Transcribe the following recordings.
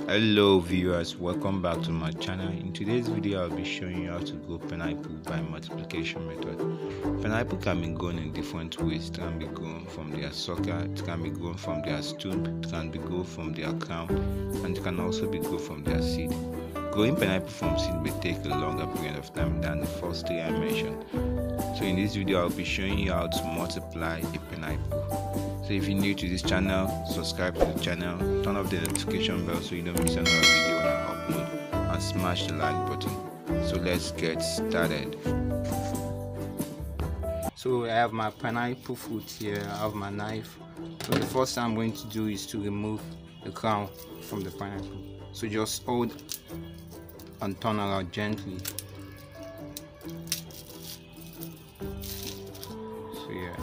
Hello viewers, welcome back to my channel. In today's video I'll be showing you how to grow pineapple by multiplication method. Pineapple can be grown in different ways. It can be grown from their sucker, it can be grown from their stump, it can be grown from their crown, and it can also be grown from their seed. Growing pineapple from seed may take a longer period of time than the first three I mentioned. So in this video I'll be showing you how to multiply a pineapple. So if you're new to this channel, subscribe to the channel, turn off the notification bell so you don't miss another video when I upload, and smash the like button. So let's get started. So I have my pineapple fruit here, I have my knife. So the first thing I'm going to do is to remove the crown from the pineapple. So just hold and turn around gently. So yeah.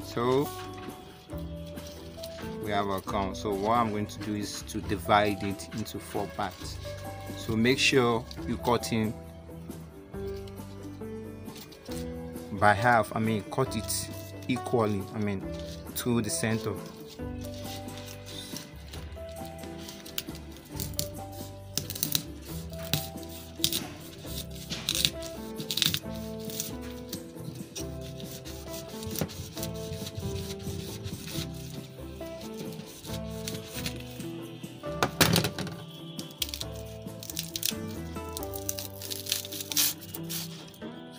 So we have our crown. So what I'm going to do is to divide it into 4 parts. So make sure you cut in by half. Cut it equally, through the center.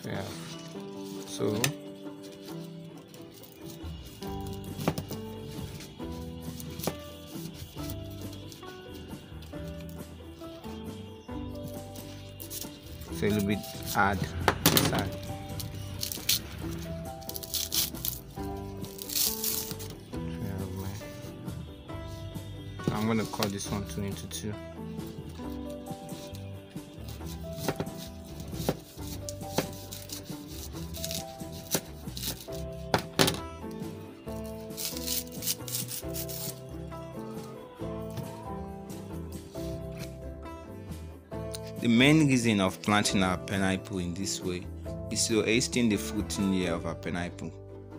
Yeah. So a little bit hard inside. I'm gonna cut this one into 2. The main reason of planting our pineapple in this way is to hasten the fruiting year of our pineapple.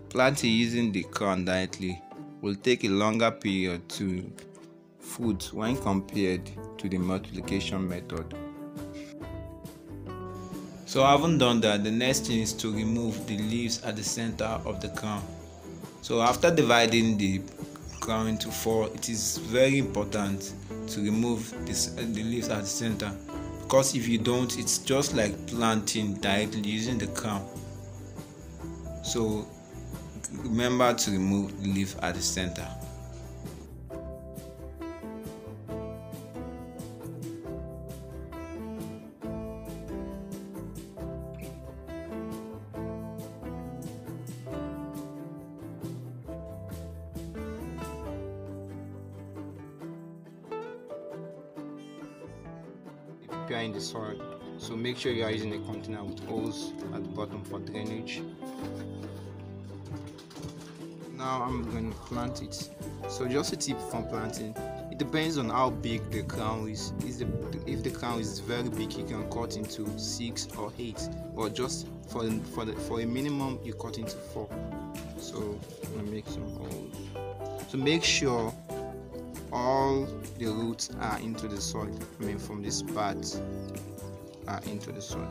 Planting using the crown directly will take a longer period to fruit when compared to the multiplication method. So having done that, the next thing is to remove the leaves at the center of the crown. So after dividing the crown into 4, it is very important to remove the leaves at the center. Because if you don't, it's just like planting directly using the crown. So remember to remove the leaf at the center. Prepare in the soil, so make sure you are using a container with holes at the bottom for drainage. Now I'm going to plant it. So just a tip from planting, it depends on how big the crown is. If the crown is very big, you can cut into 6 or 8, but just for a minimum you cut into 4. So I'm gonna make some holes. So make sure all the roots are into the soil. From this part are into the soil.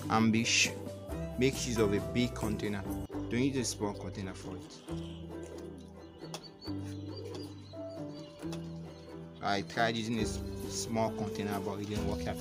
And make use of a big container. Don't use a small container for it. I tried using a small container, but it didn't work out.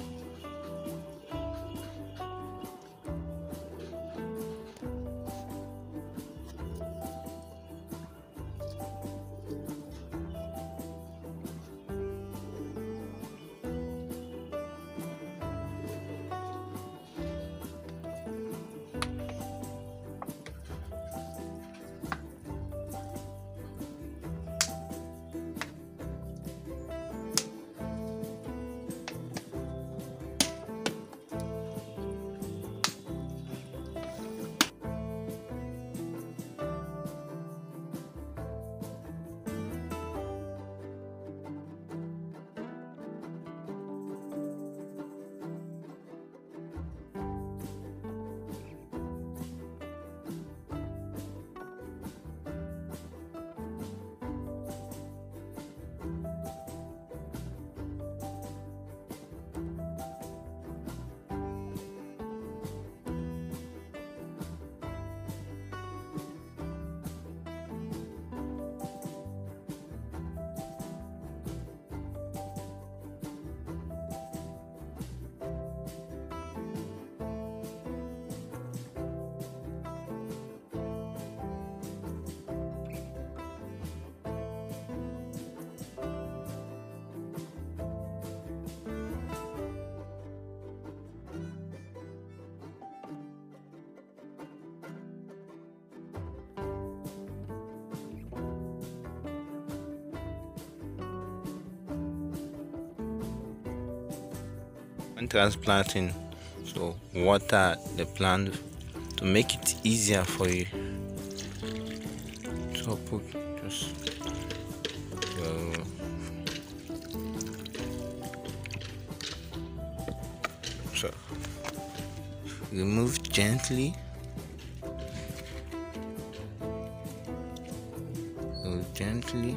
when transplanting, so water the plant to make it easier for you. So put just so remove gently. Gently,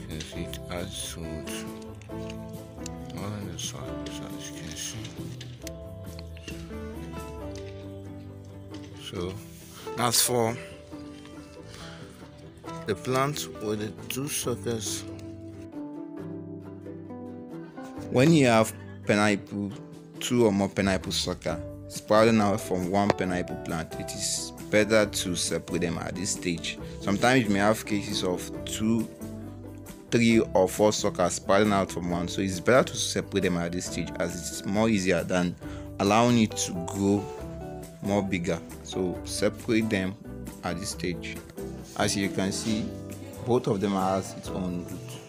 since it adds salt on the soil, so as you can see. So as for the plant with the 2 suckers, when you have pineapple, 2 or more pineapple sucker sprouting out from one pineapple plant, it is better to separate them at this stage. Sometimes you may have cases of 2, 3 or 4 suckers sprouting out from one, so it's better to separate them at this stage as it's more easier than allowing it to grow more bigger. So separate them at this stage. As you can see, both of them has its own root.